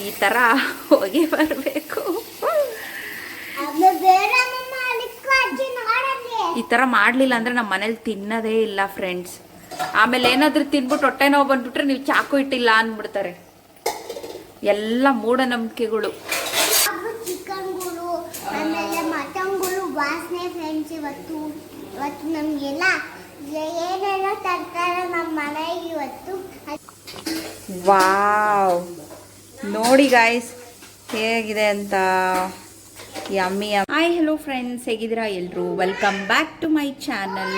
ಈ ಥರ ಹೋಗಿ ಬರಬೇಕು. ಈ ಥರ ಮಾಡಲಿಲ್ಲ ಅಂದರೆ ನಮ್ಮ ಮನೇಲಿ ತಿನ್ನೋದೇ ಇಲ್ಲ ಫ್ರೆಂಡ್ಸ್. ಆಮೇಲೆ ಏನಾದರೂ ತಿನ್ಬಿಟ್ಟು ಹೊಟ್ಟೆ ನೋವು ಬಂದ್ಬಿಟ್ರೆ ನೀವು ಚಾಕು ಇಟ್ಟಿಲ್ಲ ಅಂದ್ಬಿಡ್ತಾರೆ. ಎಲ್ಲ ಮೂಢನಂಬಿಕೆಗಳು. ಚಿಕನ್ಗಳು ಆಮೇಲೆ ಮಟನ್ಗಳು ವಾಸನೆ ಫ್ರೆಂಡ್ಸ್. ಇವತ್ತು ನಮಗೆಲ್ಲ ಏನೇನೋ ತರ್ತಾರೆ ನಮ್ಮ ಮನೆಗೆ ಇವತ್ತು. ವಾವ್, ನೋಡಿ ಗಾಯ್ಸ್ ಹೇಗಿದೆ ಅಂತ. ಯಮ್ಮಿ. ಹಾಯ್ ಹಲೋ ಫ್ರೆಂಡ್ಸ್, ಹೇಗಿದ್ದೀರಾ ಎಲ್ಲರೂ? Welcome back to my channel.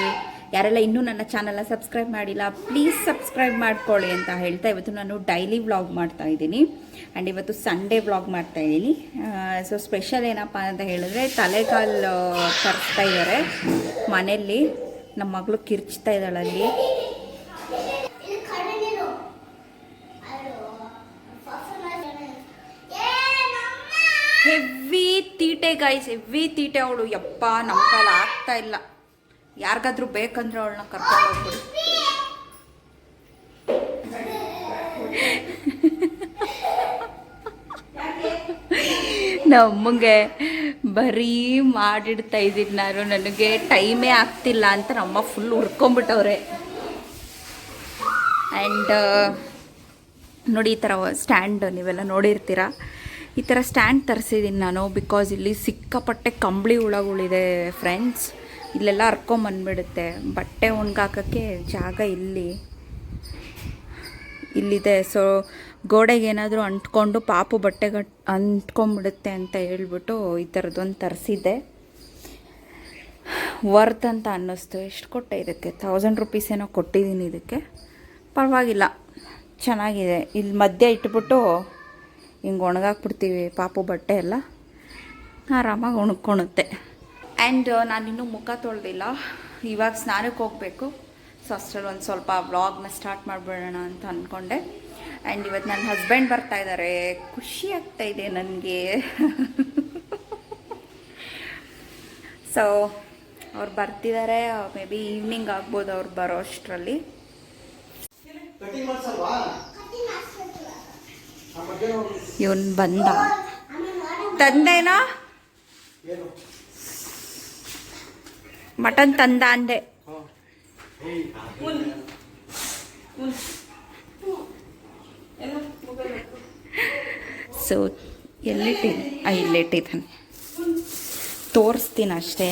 ಯಾರೆಲ್ಲ ಇನ್ನೂ ನನ್ನ ಚಾನಲ್ನ ಸಬ್ಸ್ಕ್ರೈಬ್ ಮಾಡಿಲ್ಲ ಪ್ಲೀಸ್ ಸಬ್ಸ್ಕ್ರೈಬ್ ಮಾಡ್ಕೊಳ್ಳಿ ಅಂತ ಹೇಳ್ತಾ ಇವತ್ತು ನಾನು ಡೈಲಿ ವ್ಲಾಗ್ ಮಾಡ್ತಾ ಇದ್ದೀನಿ. ಆ್ಯಂಡ್ ಇವತ್ತು ಸಂಡೇ ವ್ಲಾಗ್ ಮಾಡ್ತಾ ಇದ್ದೀನಿ. ಸೊ ಸ್ಪೆಷಲ್ ಏನಪ್ಪ ಅಂತ ಹೇಳಿದ್ರೆ ತಲೆಕಾಲು ತರಿಸ್ತಾ ಇದ್ದಾರೆ ಮನೆಯಲ್ಲಿ. ನಮ್ಮ ಮಗಳು ಕಿರ್ಚ್ತಾ ಇದ್ದಾಳಲ್ಲಿ. ಹೆವಿ ತೀಟೆ ಗೈಸ್, ಹೆವಿ ತೀಟೆ ಅವಳು. ಯಪ್ಪ ನಮ್ಮ ಕೈಲಿ ಆಗ್ತಾ ಇಲ್ಲ. ಯಾರಿಗಾದ್ರೂ ಬೇಕಂದ್ರೆ ಅವಳನ್ನ ಕರ್ಕೊಂಡು ಹೋಗ್ಬಿಡು. ನಮ್ಮಂಗೆ ಬರೀ ಮಾಡಿಡ್ತಾ ಇದ್ದೀನಿ ನಾನು. ನನಗೆ ಟೈಮೇ ಆಗ್ತಿಲ್ಲ ಅಂತ ನಮ್ಮ ಫುಲ್ ಹುರ್ಕೊಂಬಿಟ್ಟವ್ರೆ. ಆ್ಯಂಡ್ ನೋಡಿ ಈ ಥರ ಸ್ಟ್ಯಾಂಡ್ ನೀವೆಲ್ಲ ನೋಡಿರ್ತೀರ. ಈ ಥರ ಸ್ಟ್ಯಾಂಡ್ ತರಿಸಿದ್ದೀನಿ ನಾನು. ಬಿಕಾಸ್ ಇಲ್ಲಿ ಸಿಕ್ಕಾಪಟ್ಟೆ ಕಂಬಳಿ ಹುಳಗಳಿದೆ ಫ್ರೆಂಡ್ಸ್. ಇಲ್ಲೆಲ್ಲ ಹರ್ಕೊಂಬಂದ್ಬಿಡುತ್ತೆ. ಬಟ್ಟೆ ಒಣಗಾಕೋಕ್ಕೆ ಜಾಗ ಇಲ್ಲಿದೆ. ಸೊ ಗೋಡೆಗೆ ಏನಾದರೂ ಅಂಟ್ಕೊಂಡು ಪಾಪು ಬಟ್ಟೆಗೆ ಅಂಟ್ಕೊಂಡ್ಬಿಡುತ್ತೆ ಅಂತ ಹೇಳ್ಬಿಟ್ಟು ಈ ಥರದ್ದೊಂದು ತರಿಸಿದ್ದೆ. ವರ್ತ್ ಅಂತ ಅನ್ನಿಸ್ತು. ಎಷ್ಟು ಕೊಟ್ಟೆ ಇದಕ್ಕೆ? 1000 ರೂಪೀಸ್ ಏನೋ ಕೊಟ್ಟಿದ್ದೀನಿ ಇದಕ್ಕೆ. ಪರವಾಗಿಲ್ಲ, ಚೆನ್ನಾಗಿದೆ. ಇಲ್ಲಿ ಮಧ್ಯೆ ಇಟ್ಬಿಟ್ಟು ಹಿಂಗೆ ಒಣಗಾಕ್ಬಿಡ್ತೀವಿ ಪಾಪು ಬಟ್ಟೆ ಎಲ್ಲ, ಆರಾಮಾಗಿ ಒಣಗ್ಕೊಳುತ್ತೆ. ಆ್ಯಂಡ್ ನಾನಿನ್ನೂ ಮುಖ ತೊಳೆದಿಲ್ಲ. ಇವಾಗ ಸ್ನಾನಕ್ಕೆ ಹೋಗಬೇಕು. ಸೊ ಅಷ್ಟರಲ್ಲಿ ಒಂದು ಸ್ವಲ್ಪ ವ್ಲಾಗ್ನ ಸ್ಟಾರ್ಟ್ ಮಾಡಿಬಿಡೋಣ ಅಂತ ಅಂದ್ಕೊಂಡೆ. ಆ್ಯಂಡ್ ಇವತ್ತು ನನ್ನ ಹಸ್ಬೆಂಡ್ ಬರ್ತಾ ಇದ್ದಾರೆ. ಖುಷಿ ಆಗ್ತಾ ಇದೆ ನನಗೆ. ಸೊ ಅವ್ರು ಬರ್ತಿದ್ದಾರೆ. ಮೇ ಬಿ ಈವ್ನಿಂಗ್ ಆಗ್ಬೋದು ಅವ್ರು ಬರೋ ಅಷ್ಟರಲ್ಲಿ. ಇವನ್ ಬಂದ. ತಂದೇನಾ ಮಟನ್ ತಂದ ಅಂದೆ. ಸೊ ಇಲ್ಲಿಟ್ಟಿದ್ದಾನೆ, ತೋರಿಸ್ತೀನಿ ಅಷ್ಟೇ.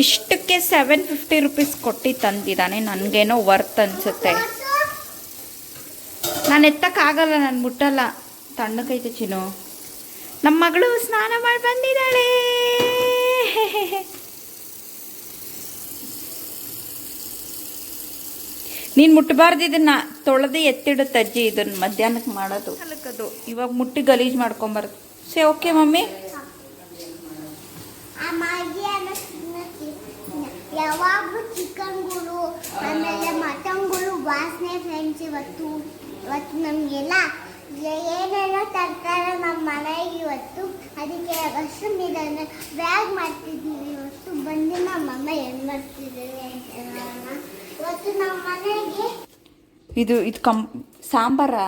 ಇಷ್ಟಕ್ಕೆ 750 ರೂಪೀಸ್ ಕೊಟ್ಟು ತಂದಿದ್ದಾನೆ. ನನಗೇನೋ ವರ್ತ್ ಅನಿಸುತ್ತೆ. ನಾನು ಎತ್ತಕ್ಕಾಗಲ್ಲ, ನಾನು ಮುಟ್ಟಲ್ಲ. ತಣ್ಣಗೈತೆ ಚಿನ್ನು. ನಮ್ಮ ಮಗಳು ಸ್ನಾನ ಮಾಡಿ ಬಂದಿದ್ದಾಳೆ. ನೀನು ಮುಟ್ಟಬಾರ್ದು. ಇದನ್ನು ತೊಳೆದು ಎತ್ತಿಡುತ್ತೆ ಅಜ್ಜಿ. ಇದನ್ನು ಮಧ್ಯಾಹ್ನಕ್ಕೆ ಮಾಡೋದು ಅದು. ಇವಾಗ ಮುಟ್ಟಿ ಗಲೀಜು ಮಾಡ್ಕೊಂಬಾರ್ದು. Say okay mummy. ಯಾವಾಗಲೂ ಚಿಕನ್ಗಳು ಆಮೇಲೆ ಮಟನ್ಗಳು ವಾಸನೆ ಫ್ರೆಂಡ್ಸ್. ಇವತ್ತು ನಮಗೆಲ್ಲ ಏನೇನೋ ತರ್ತಾರೆ ನಮ್ಮ ಮನೆಗೆ ಇವತ್ತು. ಅದಕ್ಕೆ ಅಷ್ಟು ಇದನ್ನು ಬ್ಯಾಗ್ ಮಾಡ್ತಿದ್ದೀವಿ. ಇವತ್ತು ಬಂದು ನಮ್ಮಮ್ಮ ಏನು ಮಾಡ್ತಿದ್ದೀವಿ ಅಂತ. ಇವತ್ತು ನಮ್ಮ ಮನೆಗೆ ಇದು ಸಾಂಬಾರು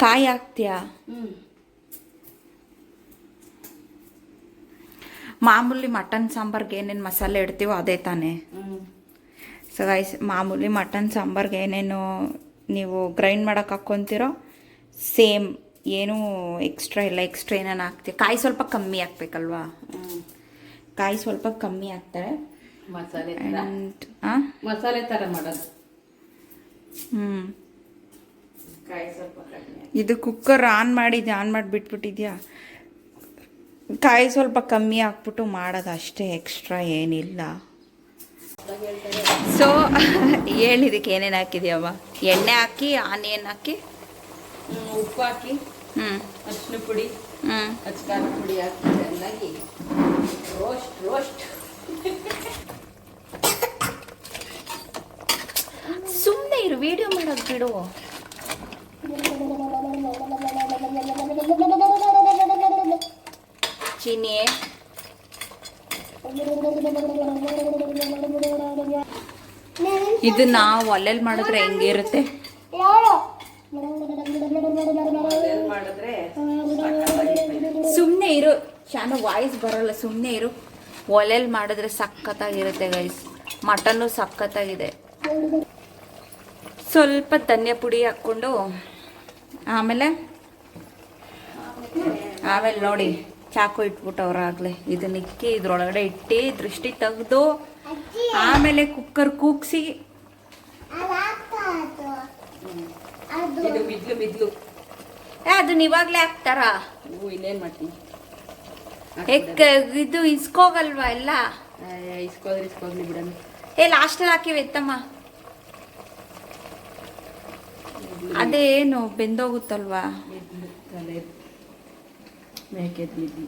ಕಾಯಿ ಹಾಕ್ತೀಯಾ? ಮಾಮೂಲಿ ಮಟನ್ ಸಾಂಬಾರ್ಗೆ ಏನೇನು ಮಸಾಲೆ ಇಡ್ತೀವೋ ಅದೇ ತಾನೇ? ಸೊ ಗೈಸ್, ಮಾಮೂಲಿ ಮಟನ್ ಸಾಂಬಾರ್ಗೆ ಏನೇನು ನೀವು ಗ್ರೈಂಡ್ ಮಾಡೋಕೆ ಹಾಕ್ಕೊತೀರೋ ಸೇಮ್. ಏನೂ ಎಕ್ಸ್ಟ್ರಾ ಇಲ್ಲ. ಎಕ್ಸ್ಟ್ರಾ ಏನೇನು ಹಾಕ್ತೀವಿ. ಕಾಯಿ ಸ್ವಲ್ಪ ಕಮ್ಮಿ ಹಾಕ್ಬೇಕಲ್ವಾ? ಕಾಯಿ ಸ್ವಲ್ಪ ಕಮ್ಮಿ ಹಾಕ್ತಾರೆ. ಮಸಾಲೆ ಥರ ಮಾಡೋದು. ಇದು ಕುಕ್ಕರ್ ಆನ್ ಮಾಡಿಬಿಟ್ಬಿಟ್ಟಿದ್ಯಾ? ಕಾಯಿ ಸ್ವಲ್ಪ ಕಮ್ಮಿ ಹಾಕ್ಬಿಟ್ಟು ಮಾಡೋದು ಅಷ್ಟೇ, ಎಕ್ಸ್ಟ್ರಾ ಏನಿಲ್ಲ. ಸೊ ಹೇಳಿದಕ್ಕೆ ಏನೇನು ಹಾಕಿದ್ಯವ್ವ? ಎಣ್ಣೆ ಹಾಕಿ, ಆನಿಯನ್ ಹಾಕಿ, ಉಪ್ಪು ಹಾಕಿ, ಅರಿಶಿನ ಪುಡಿ, ಅಚ್ಕಾರದ ಪುಡಿ ಹಾಕಿ ಚೆನ್ನಾಗಿ ರೋಸ್ಟ್. ಸುಮ್ಮನೆ ಇರು, ವಿಡಿಯೋ ಮಾಡೋದು ಬಿಡು. ಚೀನಿ ಇದನ್ನ ಒಲೆಯಲ್ಲಿ ಮಾಡಿದ್ರೆ ಹೆಂಗಿರುತ್ತೆ? ಮಾಡಿದ್ರೆ ಸುಮ್ಮನೆ ಇರು ಶಾನು, ವಾಯ್ಸ್ ಬರಲ್ಲ, ಸುಮ್ಮನೆ ಇರು. ಒಲೆಯಲ್ಲಿ ಮಾಡಿದ್ರೆ ಸಖತ್ತಾಗಿರುತ್ತೆ ಗೈಸ್. ಮಟನ್ನು ಸಖತ್ತಾಗಿದೆ. ಸ್ವಲ್ಪ ಧನ್ಯ ಪುಡಿ ಹಾಕ್ಕೊಂಡು ಆಮೇಲೆ ನೋಡಿ ಚಾಕು ಇಟ್ಬಿಟ್ಟವ್ರಾಗಲೇ. ಇದನ್ನ ಇಕ್ಕಿ ಇದ್ರೊಳಗಡೆ ಇಟ್ಟು ದೃಷ್ಟಿ ತೆಗೆದು ಆಮೇಲೆ ಕುಕ್ಕರ್ ಕೂಗ್ಸಿ ಇದು ಮಿದ್ಲು ಅದನ್ನ ಇವಾಗಲೇ ಹಾಕ್ತಾರಾ? ಇನ್ನೇನ್ ಮಾಡ್ತೀನಿ, ಇದು ಇಸ್ಕೋಗಲ್ವಾ ಎಲ್ಲ? ಇಸ್ಕೋಗ್ಲಿ ಬಿಡಣ. ಲಾಸ್ಟಲ್ಲಿ ಹಾಕಿವಿ ಎತ್ತಮ್ಮ. ಅದೇನು ಬೆಂದೋಗುತ್ತಲ್ವಾ? ಮೇಕೆದ್ ಮಿದ್ಲು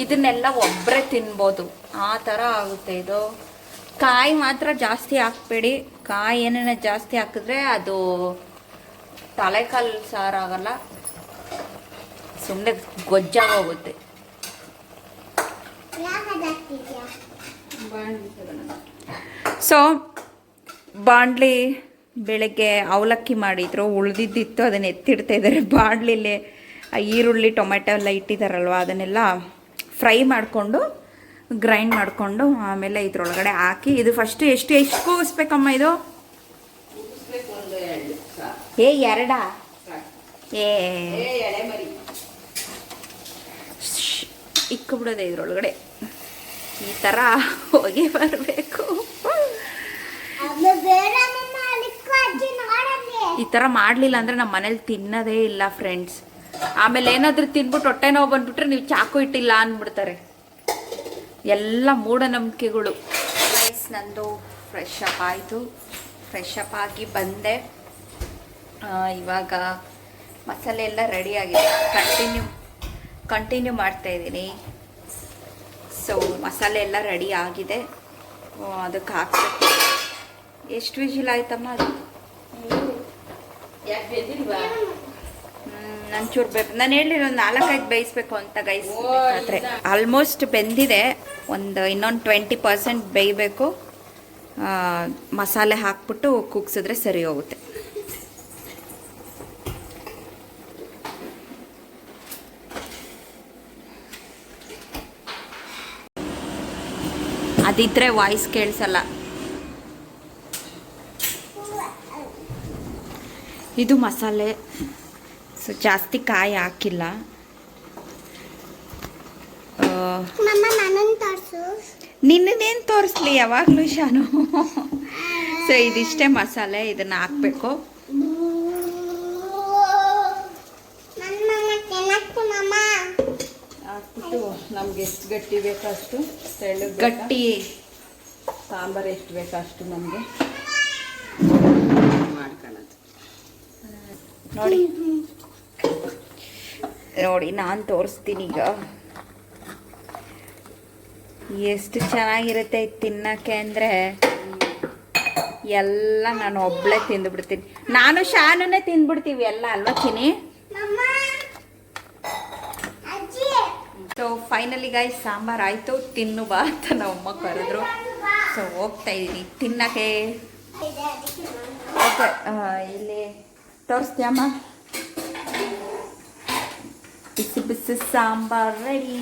ಇದನ್ನೆಲ್ಲ ಒಬ್ಬರೇ ತಿನ್ಬೋದು, ಆ ಥರ ಆಗುತ್ತೆ ಇದು. ಕಾಯಿ ಮಾತ್ರ ಜಾಸ್ತಿ ಹಾಕ್ಬೇಡಿ. ಕಾಯಿ ಏನೇನ ಜಾಸ್ತಿ ಹಾಕಿದ್ರೆ ಅದು ತಲೆಕಾಲು ಸಾರಾಗಲ್ಲ, ಸುಮ್ಮನೆ ಗೊಜ್ಜಾಗೋಗುತ್ತೆ. ಸೊ ಬಾಂಡ್ಲಿ ಬೆಳಗ್ಗೆ ಅವಲಕ್ಕಿ ಮಾಡಿದ್ರು, ಉಳ್ದಿದ್ದಿತ್ತು, ಅದನ್ನ ಎತ್ತಿಡ್ತಾ ಇದ್ದಾರೆ. ಬಾಂಡ್ಲಿಲಿ ಈರುಳ್ಳಿ ಟೊಮೆಟೊ ಎಲ್ಲ ಇಟ್ಟಿದ್ದಾರಲ್ವ, ಅದನ್ನೆಲ್ಲ ಫ್ರೈ ಮಾಡಿಕೊಂಡು ಗ್ರೈಂಡ್ ಮಾಡಿಕೊಂಡು ಆಮೇಲೆ ಇದ್ರೊಳಗಡೆ ಹಾಕಿ, ಇದು ಫಸ್ಟ್ ಎಷ್ಟು ಕೂಗಿಸ್ಬೇಕಮ್ಮ ಇದು? ಎರಡಾ? ಇಕ್ಬಿಡೋದೆ ಇದ್ರೊಳಗಡೆ. ಈ ಥರ ಹೋಗಿ ಬರಬೇಕು. ಈ ಥರ ಮಾಡಲಿಲ್ಲ ಅಂದರೆ ನಮ್ಮ ಮನೇಲಿ ತಿನ್ನೋದೇ ಇಲ್ಲ ಫ್ರೆಂಡ್ಸ್. ಆಮೇಲೆ ಏನಾದರೂ ತಿನ್ಬಿಟ್ಟು ಹೊಟ್ಟೆ ನೋವು ಬಂದ್ಬಿಟ್ರೆ ನೀವು ಚಾಕು ಇಟ್ಟಿಲ್ಲ ಅಂದ್ಬಿಡ್ತಾರೆ. ಎಲ್ಲ ಮೂಢನಂಬಿಕೆಗಳು. ರೈಸ್ ನಂದು ಫ್ರೆಶ್ ಅಪ್ ಆಯಿತು. ಫ್ರೆಶ್ ಅಪ್ ಆಗಿ ಬಂದೆ. ಇವಾಗ ಮಸಾಲೆ ಎಲ್ಲ ರೆಡಿ ಆಗಿದೆ. ಕಂಟಿನ್ಯೂ ಮಾಡ್ತಾಯಿದ್ದೀನಿ. ಸೊ ಮಸಾಲೆ ಎಲ್ಲ ರೆಡಿ ಆಗಿದೆ. ಅದಕ್ಕೆ ಹಾಕ್ಬೇಕು. ಎಷ್ಟು ವಿಜಿಲ್ ಆಯ್ತಮ್ಮ ಅದು? ನಂಚೂರು ಬೇಕು. ನಾನು ಹೇಳಿರೋ 4-5 ಬೇಯಿಸ್ಬೇಕು ಅಂತ ಗೈಸ್. ಆದರೆ ಆಲ್ಮೋಸ್ಟ್ ಬೆಂದಿದೆ. ಇನ್ನೊಂದು 20% ಬೇಯಬೇಕು. ಮಸಾಲೆ ಹಾಕ್ಬಿಟ್ಟು ಕುಗ್ಸಿದ್ರೆ ಸರಿ ಹೋಗುತ್ತೆ. ಅದಿದ್ರೆ ವಾಯ್ಸ್ ಕೇಳಿಸಲ್ಲ. ಇದು ಮಸಾಲೆ. ಸೊ ಜಾಸ್ತಿ ಕಾಯಿ ಹಾಕಿಲ್ಲ. ನಿನ್ನೇನು ತೋರಿಸ್ಲಿ ಯಾವಾಗಲೂ ಶಾನು. ಸೊ ಇದಿಷ್ಟೇ ಮಸಾಲೆ, ಇದನ್ನು ಹಾಕಬೇಕು. ಹಾಕ್ಬಿಟ್ಟು ನಮ್ಗೆ ಎಷ್ಟು ಗಟ್ಟಿ ಬೇಕೋ ಅಷ್ಟು ತೆಳ್ಳಗೆ ಗಟ್ಟಿ ಸಾಂಬಾರು ಎಷ್ಟು ಬೇಕೋ ಅಷ್ಟು ನಮಗೆ ಮಾಡ್ಕೊಳ್ಳೋದು. ನೋಡಿ ನಾನು ತೋರಿಸ್ತೀನಿ ಈಗ. ಎಷ್ಟು ಚೆನ್ನಾಗಿರುತ್ತೆ ತಿನ್ನಕ್ಕೆ ಅಂದರೆ ಎಲ್ಲ ನಾನು ಒಬ್ಬಳೇ ತಿಂದುಬಿಡ್ತೀನಿ. ನಾನು ಶಾನುನೇ ತಿಂದ್ಬಿಡ್ತೀವಿ ಎಲ್ಲ ಅಲ್ವಾ Chini? So finally guys sambar ಆಯಿತು. ತಿನ್ನು ಬಾ ಅಂತ ನಮ್ಮಮ್ಮ ಕರೆದ್ರು. ಸೊ ಹೋಗ್ತಾ ಇದ್ದೀನಿ ತಿನ್ನಕ್ಕೆ. ಓಕೆ, ಇಲ್ಲಿ ತೋರಿಸ್ತೀಯಮ್ಮ? ಬಿಸಿ ಬಿಸಿ ಸಾಂಬಾರು ರೆಡಿ.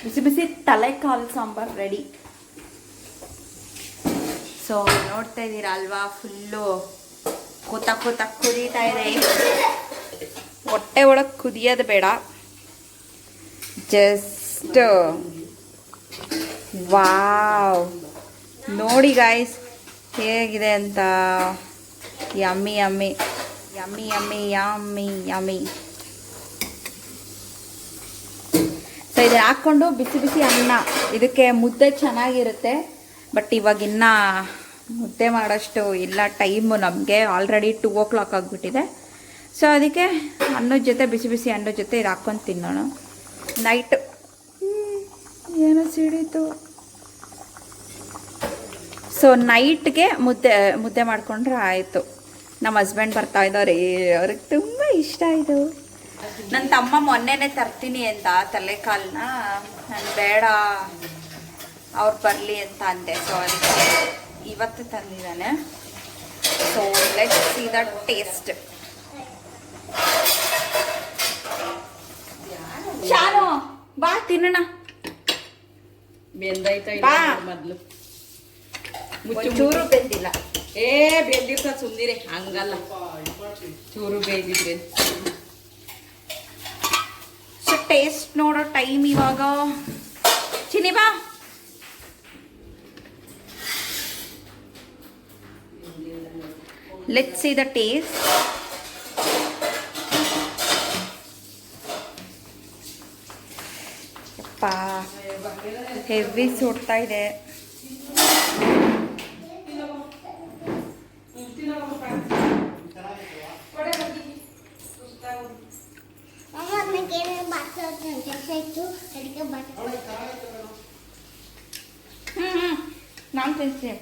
ಬಿಸಿ ಬಿಸಿ ತಲೆಕಾಲು ಸಾಂಬಾರು ರೆಡಿ. ಸೊ ನೋಡ್ತಾ ಇದ್ದೀರಾ ಅಲ್ವಾ, ಫುಲ್ಲು ಕೂತ ಕುದೀತಾ ಇದೆ. ಹೊಟ್ಟೆ ಒಳಗೆ ಕುದಿಯೋದು ಬೇಡ, ಜಸ್ಟ್ ವಾವ್. ನೋಡಿ ಗಾಯ್ಸ್ ಹೇಗಿದೆ ಅಂತ. Yummy yummy yummy yummy yummy yummy. So ಇದನ್ನ ಹಾಕ್ಕೊಂಡು ಬಿಸಿ ಬಿಸಿ ಅನ್ನ, ಇದಕ್ಕೆ ಮುದ್ದೆ ಚೆನ್ನಾಗಿರುತ್ತೆ. ಬಟ್ ಇವಾಗ ಇನ್ನೂ ಮುದ್ದೆ ಮಾಡೋಷ್ಟು ಇಲ್ಲ ಟೈಮು ನಮಗೆ. ಆಲ್ರೆಡಿ 2 o'clock ಆಗಿಬಿಟ್ಟಿದೆ. ಸೊ ಅದಕ್ಕೆ ಅನ್ನದ ಜೊತೆ, ಬಿಸಿ ಬಿಸಿ ಅನ್ನದ ಜೊತೆ ಇದು ಹಾಕ್ಕೊಂಡು ತಿನ್ನೋಣ. ನೈಟ್ ಏನೋ ಸಿಡೀತು. ಸೊ ನೈಟ್ಗೆ ಮುದ್ದೆ ಮಾಡಿಕೊಂಡ್ರೆ ಆಯಿತು. ನಮ್ಮ ಹಸ್ಬೆಂಡ್ ಬರ್ತಾ ಇದ್ದಾರೆ, ಅವ್ರಿಗೆ ತುಂಬ ಇಷ್ಟ ಇದು. ನನ್ನ ತಮ್ಮ ಮೊನ್ನೆನೇ ತರ್ತೀನಿ ಅಂತ ತಲೆಕಾಲನ್ನ, ನಾನು ಬೇಡ ಅವ್ರು ಬರಲಿ ಅಂತ ಅಂದೆ. ಸೊ ಅದಕ್ಕೆ ಇವತ್ತು ತಂದಿದ್ದಾನೆ. So let's see the taste. Shanu ಬಾ ತಿನ್ನೋಣ. ಬೆಂದೈತಾ ಬಾ. ಮೊದ್ಲು ಚೂರು ಬೆಂದಿಲ್ಲ. ಬೆಂದಿರ್ತ ಸುಮ್ಮನಿರಿ, ಹಂಗಲ್ಲ, ಚೂರು ಬೇಯ್ದಿದ್ರೆ. ಸೊ ಟೇಸ್ಟ್ ನೋಡೋ ಟೈಮ್ ಇವಾಗ. ಚಿನಿ ಬಾ. Let's see the taste. ಯಪ್ಪಾ ಹೆವಿ ಸುಡ್ತಾ ಇದೆ. ಅಮ್ಮ ನನಗೆ ಬಾಕ್ಸ್ ಕೆಲಸ ಅಡಿಗೆ ಬಾಕ್ಸ್. ನಾನು ತಿನ್ಸ್ತೀನಿ.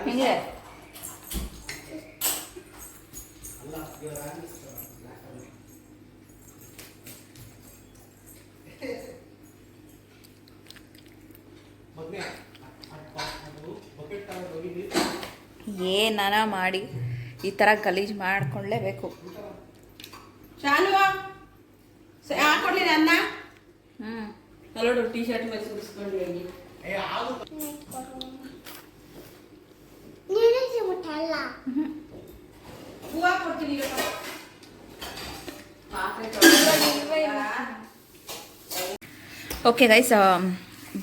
ಹೆಂಗಿದೆ? ಏನಾನ ಮಾಡಿ ಈ ಥರ ಗಲೀಜು ಮಾಡ್ಕೊಳ್ಳೇಬೇಕು. ಶಾಲುವ ಹಾಕೊಡ್ಲಿ ಅನ್ನ. ಹ್ಞೂ ನೋಡು ಟೀ ಶರ್ಟ್ ಮೇಲೆ ಸುರಿಸ್ಕೊಂಡು ಹೋಗಿ. ನೀನು ಮುಟ್ಟಲ್ಲ. ಹೂವು ಕೊಡ್ತೀನಿ. ಓಕೆ ಗೈಸ್,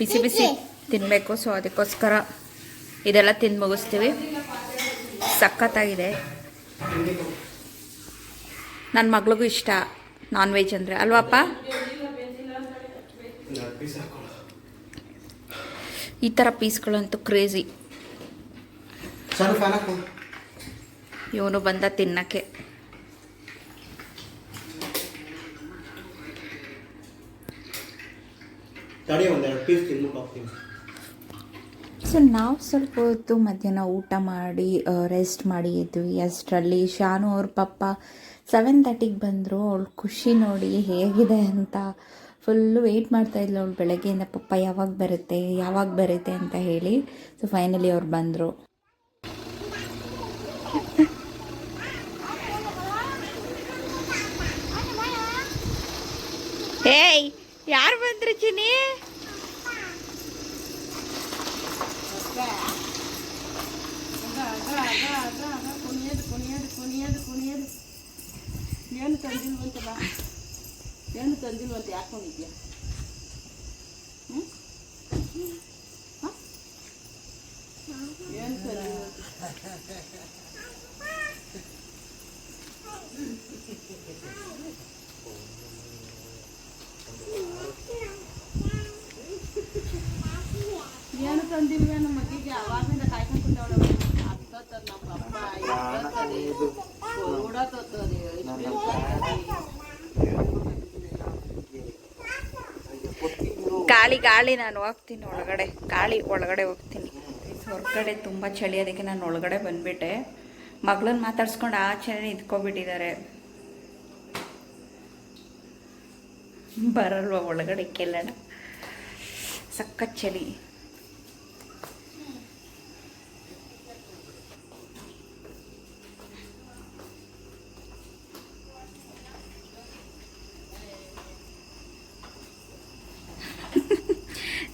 ಬಿಸಿ ಬಿಸಿ ತಿನ್ನಬೇಕು. ಸೊ ಅದಕ್ಕೋಸ್ಕರ ಇದೆಲ್ಲ ತಿಂದು ಮುಗಿಸ್ತೀವಿ. ಸಖತ್ತಾಗಿದೆ. ನನ್ನ ಮಗಳಿಗೂ ಇಷ್ಟ ನಾನ್ ವೆಜ್ ಅಂದರೆ, ಅಲ್ವಾಪ್ಪ? ಈ ಥರ ಪೀಸ್ಗಳಂತೂ ಕ್ರೇಜಿ. ಇವನು ಬಂದ ತಿನ್ನಕ್ಕೆ. ಸೊ ನಾವು ಸ್ವಲ್ಪ ಹೊತ್ತು ಮಧ್ಯಾಹ್ನ ಊಟ ಮಾಡಿ ರೆಸ್ಟ್ ಮಾಡಿ ಇದ್ವಿ. ಅಷ್ಟರಲ್ಲಿ ಶಾನು ಅವ್ರ ಪಪ್ಪ 7:30ಗೆ ಬಂದರು. ಅವಳು ಖುಷಿ ನೋಡಿ ಹೇಗಿದೆ ಅಂತ ಫುಲ್ಲು ವೆಯ್ಟ್ ಮಾಡ್ತಾಯಿದ್ಲು ಅವಳು ಬೆಳಗ್ಗೆಯಿಂದ, ಪಪ್ಪ ಯಾವಾಗ ಬರುತ್ತೆ ಅಂತ ಹೇಳಿ. ಸೊ ಫೈನಲಿ ಅವ್ರು ಬಂದರು. ಏಯ್ ಯಾರು ಬಂದ್ರು ಚಿನಿ? ಏನು ತಂದಿಲ್ವಂತ ಬಾ, ಏನು ತಂದಿಲ್ವಂತ ಯಾಕೊಂಡಿದ್ಯಾ? ಏನು ತಂದಿಲ್ವಂತ? ಏನು ತಂದಿಲ್ವೇ ನಮ್ಮ ಮಗಿಗೆ? ಅವಾಗಿಂದ ಕಾಯ್ಕೊಂಡು ಕೂತವಳ. ಹತ್ತತ್ತದ ನಮ್ಮ ಪಪ್ಪ ಓಡಾತತ್ತದ. ಗಾಳಿ ನಾನು ಹೋಗ್ತೀನಿ ಒಳಗಡೆ. ಒಳಗಡೆ ಹೋಗ್ತೀನಿ. ಹೊರಗಡೆ ತುಂಬ ಚಳಿ, ಅದಕ್ಕೆ ನಾನು ಒಳಗಡೆ ಬಂದುಬಿಟ್ಟೆ. ಮಗಳನ್ನ ಮಾತಾಡ್ಸ್ಕೊಂಡು ಆಚೆ ನಿಂತ್ಕೊಬಿಟ್ಟಿದ್ದಾರೆ. ಬರಲ್ವ ಒಳಗಡೆ ಕೆಲ್ಲಣ? ಸಖತ್ ಚಳಿ.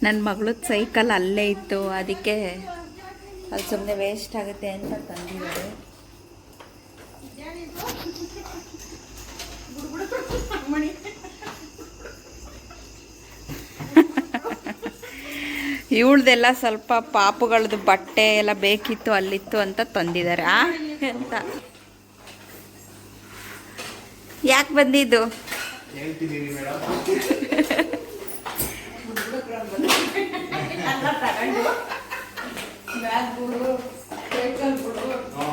ನನ್ನ ಮಗಳದ್ದು ಸೈಕಲ್ ಅಲ್ಲೇ ಇತ್ತು, ಅದಕ್ಕೆ ಅದು ಸುಮ್ಮನೆ ವೇಸ್ಟ್ ಆಗುತ್ತೆ ಅಂತ ತಂದಿದ್ದಾರೆ. ಇವಳ್ದೆಲ್ಲ ಸ್ವಲ್ಪ ಪಾಪುಗಳದ್ದು ಬಟ್ಟೆ ಎಲ್ಲ ಬೇಕಿತ್ತು, ಅಲ್ಲಿತ್ತು ಅಂತ ತಂದಿದ್ದಾರೆ. ಅಂತ ಯಾಕೆ ಬಂದಿದ್ದು?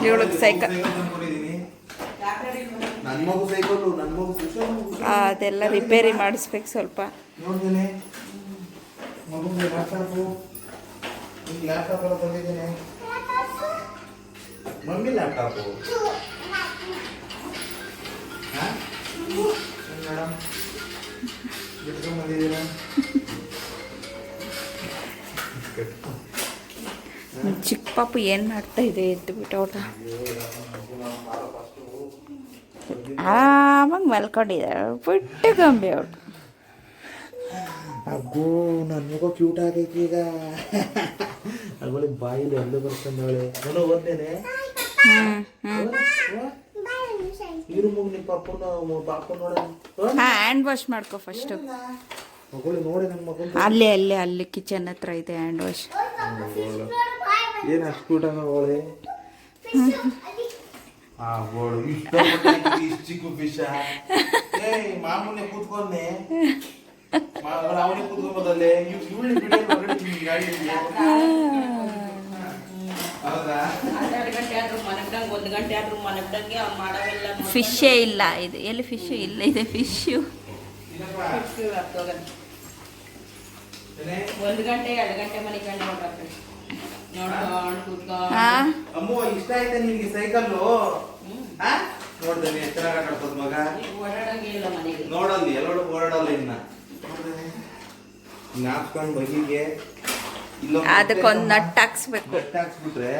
ಇವಳಿಗೆ ಸೈಕಲ್ ಅದೆಲ್ಲ ರಿಪೇರಿ ಮಾಡಿಸ್ಬೇಕು ಸ್ವಲ್ಪ. ಮಮ್ಮಿ ಲ್ಯಾಪ್ಟಾಪು ಮೇಡಮ್ ಬಿಟ್ಕೊಂಡ್ಬಂದಿದ್ದೀರಾ ಚಿಕ್ಕ ಪಾಪು ಏನು ಮಾಡ್ತಾ ಇದೆ ಎದ್ದು ಬಿಟ್ಟೋಟ ಆವಾಗ ಮಲ್ಕೊಂಡಿದ್ದಾರೆ ಪುಟ್ಟ ಗೊಂಬೆ ಅವ್ರು. ಅಬ್ಬೋ ನನ್ನ ಮಗ ಕ್ಯೂಟ್ ಆಗೈತಿ ಈಗ ಅವುಗಳಿಗೆ ಬಾಯಿಲಿ ಎಲ್ಲ ಬರ್ಕೊಂಡವಳೆ ನಾನು ಓದ್ತೇನೆ ಇರು ಮಗ ನಿಮ್ಮ ಪಾಪ ನೋಡ ಹ್ಯಾಂಡ್ ವಾಶ್ ಮಾಡ್ಕೊ ಫಸ್ಟು. ಮಗಳು ನೋಡಿ ನನ್ನ ಮಗ ಅಲ್ಲಿ ಕಿಚನ್ ಹತ್ರ ಇದೆ ಹ್ಯಾಂಡ್ ವಾಶ್. ಏನು ಅಷ್ಟು ಕ್ಯೂಟ್ ಆಗವಳೆ ಇಷ್ಟು ಚಿಕ್ಕ ಫಿಶ ಮಾಮೂನೆ ಕೂತ್ಕೊಂಡೆ ಅವನೇ ಕೂತ್ಕೊಂಬದಲ್ಲೇ ಇವಳು ಗಾಡಿ ಹೌದಾ 1 ಗಂಟೆ ಆದ್ರೂ ಮನಗ್ದಂಗೆ ಅವ್ನು ಮಾಡೋವೆಲ್ಲ ಫಿಶ್ಶೇ ಇಲ್ಲ ಇದು ಎಲ್ಲಿ ಫಿಶ್ ಇಲ್ಲ ಇದೆ ಫಿಶ್ಶು. 1 ಗಂಟೆ 2 ಗಂಟೆ ಮನಿಕೊಂಡು ನೋಡ್ಕೊಂಡು ಕೂತ್ಕೊಂಡು ಅಮ್ಮ ಇಷ್ಟ ಆಯ್ತಾ ನಿನ್ಗೆ ಸೈಕಲ್ಲು ನೋಡ್ದೇನೆ ಚೆನ್ನಾಗಿ ಆಟಾಡ್ತದ ಮಗ ಓಡಾಡಂಗೆ ಇಲ್ಲ ಮನೆಗೆ. ನೋಡಲ್ಲಿ ಎಲ್ಲೋಡು ಓಡಾಡಲ್ಲ ಇನ್ನ ನಾಪ್ಕೊಂಡು ಬಗಿಗೆ ಅದಕ್ಕೊಂದು ನಟ್ ಹಾಕ್ಸ್ಬೇಕು. ಹಾಕ್ಸ್ಬಿಟ್ರೆ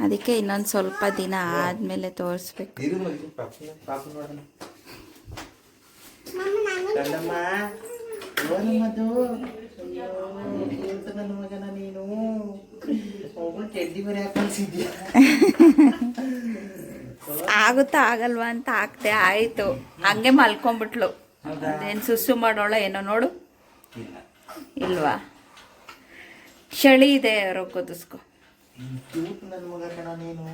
ಅದಕ್ಕೆ ಇನ್ನೊಂದು ಸ್ವಲ್ಪ ದಿನ ಆದಮೇಲೆ ತೋರಿಸ್ಬೇಕು. ಇರು ಮಗಿ ಪಾಪ ನೋಡೋಣ ಕಣ್ಣಮ್ಮ ನೋಡಮ್ಮದು ನನ್ನ ಮಗನ ನೀನು ಟೆಡ್ಡಿ ಬರೀ ಹಾಕಲ್ಸಿದ್ಯಾ ಆಗುತ್ತಾ ಆಗಲ್ವಾ ಅಂತ ಹಾಕ್ದೆ ಆಯಿತು. ಹಂಗೆ ಮಲ್ಕೊಂಡ್ಬಿಟ್ಲು. ಅದೇನು ಸುಸ್ಸು ಮಾಡೋಳ ಏನೋ ನೋಡು. ಇಲ್ವಾ ಚಳಿ ಇದೆ ರೊಕ್ಕೋದಿಸ್ಕೊ. ಕ್ಯೂಟ್ ನನ್ನ ಮಗ ಕಣ ನೀನು.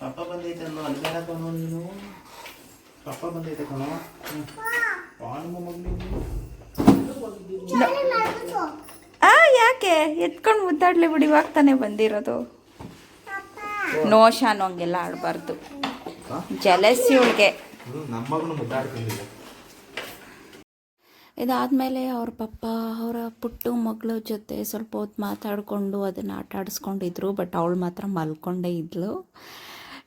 ಪಾಪ ಬಂದೈತಲ್ಲೋ ಅಲ್ಲಿ ಕಣೋ ನೀನು. ಪಾಪ ಬಂದೈತೆ ಕಣೋ ನಿಮ್ಮ ಮಗನಿಗೆ ಯಾಕೆ ಎತ್ಕೊಂಡು ಮುದ್ದಾಡ್ಲಿ ಬಿಡಿ, ಇವಾಗ ತಾನೇ ಬಂದಿರೋದು. ನೋ ಶಾನು ಹಂಗೆಲ್ಲ ಆಡಬಾರ್ದು. ಜಲಸಿ ಇವಳಿಗೆ. ನಮ್ಮ ಮಗನು ಮುದ್ದಾಡ್ಕೊಂಡಿಲ್ಲ. ಇದಾದಮೇಲೆ ಅವ್ರ ಪಪ್ಪ ಅವರ ಪುಟ್ಟು ಮಗಳ ಜೊತೆ ಸ್ವಲ್ಪ ಹೊತ್ತು ಮಾತಾಡಿಕೊಂಡು ಅದನ್ನು ಆಟ ಆಡಿಸ್ಕೊಂಡಿದ್ರು. ಬಟ್ ಅವಳು ಮಾತ್ರ ಮಲ್ಕೊಂಡೇ ಇದ್ಲು.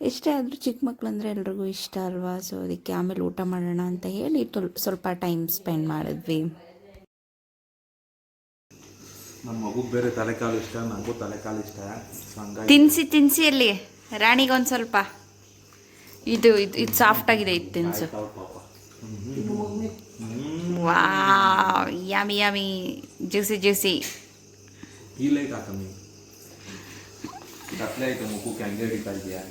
ಇಷ್ಟೇ ಆದರೂ ಚಿಕ್ಕ ಮಕ್ಳು ಅಂದರೆ ಎಲ್ರಿಗೂ ಇಷ್ಟ ಅಲ್ವಾ. ಸೊ ಅದಕ್ಕೆ ಆಮೇಲೆ ಊಟ ಮಾಡೋಣ ಅಂತ ಹೇಳಿ ಸ್ವಲ್ಪ ಟೈಮ್ ಸ್ಪೆಂಡ್ ಮಾಡಿದ್ವಿ. ನಮ್ಮ ಮಗುಗೆ ಬೇರೆ ತಲೆಕಾಲು ಇಷ್ಟ, ನನಗೂ ತಲೆಕಾಲು ಇಷ್ಟ. ತಿನ್ಸಿ ಅಲ್ಲಿ ರಾಣಿಗೊಂದು ಸ್ವಲ್ಪ ಇದು ಸಾಫ್ಟಾಗಿದೆ, ಇದು ತಿನ್ಸು. Wow yummy yummy juicy. ಇಲ್ಲ ಕಮ್ಮಿ ಕತ್ಲೆ ಆಯ್ತು ಮುಖಕ್ಕೆ ಹಂಗೆ ಹಿಡಿತಾ ಇದೆಯಾ?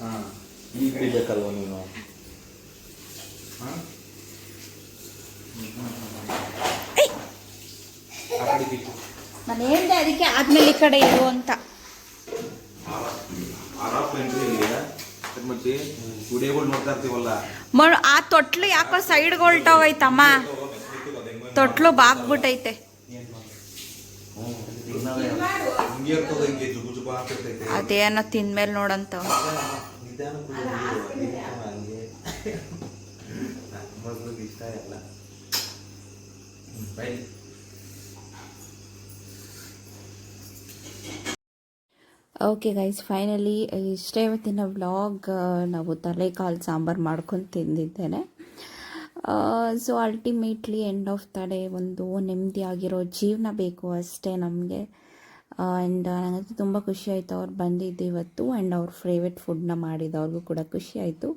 ಹಾಂ ಈಗ ಹಿಡಿಬೇಕಲ್ವ ನೀನು? ಹಾಂ ನಾನು ಹೇಳ್ದೆ ಅದಕ್ಕೆ ಆದ್ಮೇಲೆ ಈ ಕಡೆ ಇರು ಅಂತ. ಮತ್ತೆ ಗುಡಿಗಳು ನೋಡ್ತಾ ಇರ್ತೀವಲ್ಲ, ಆ ತೊಟ್ಲು ಯಾಕೋ ಸೈಡ್ಗೆ ಹೊಲ್ಟೋಗೈತಮ್ಮ. ತೊಟ್ಲು ಬಾಗ್ಬಿಟ್ಟೈತೆ. ಅದೇನೋ ತಿಂದ್ಮೇಲೆ ನೋಡಂತ. ಇಷ್ಟ ಎಲ್ಲ ಓಕೆ ಗೈಸ್, ಫೈನಲಿ ಇಷ್ಟೇ ಇವತ್ತಿನ ವ್ಲಾಗ್. ನಾವು ತಲೆಕಾಲು ಸಾಂಬಾರು ಮಾಡ್ಕೊಂಡು ತಿಂದಿದ್ದೇನೆ. So ultimately end of the day ಒಂದು ನೆಮ್ಮದಿಯಾಗಿರೋ ಜೀವನ ಬೇಕು ಅಷ್ಟೇ ನಮಗೆ. ಆ್ಯಂಡ್ ನನಗಂತೂ ತುಂಬ ಖುಷಿ ಆಯಿತು ಅವ್ರು ಬಂದಿದ್ದು ಇವತ್ತು. ಆ್ಯಂಡ್ ಅವ್ರ ಫೇವ್ರೆಟ್ ಫುಡ್ನ ಮಾಡಿದ್ದು ಕೂಡ ಖುಷಿ ಆಯಿತು.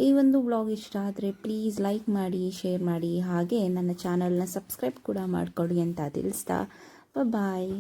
ಈ ಒಂದು ವ್ಲಾಗ್ ಇಷ್ಟ ಆದರೆ ಪ್ಲೀಸ್ ಲೈಕ್ ಮಾಡಿ, ಶೇರ್ ಮಾಡಿ, ಹಾಗೆ ನನ್ನ ಚಾನಲ್ನ ಸಬ್ಸ್ಕ್ರೈಬ್ ಕೂಡ ಮಾಡ್ಕೊಳ್ಳಿ ಅಂತ ತಿಳಿಸ್ತಾ ಬಾಯ್.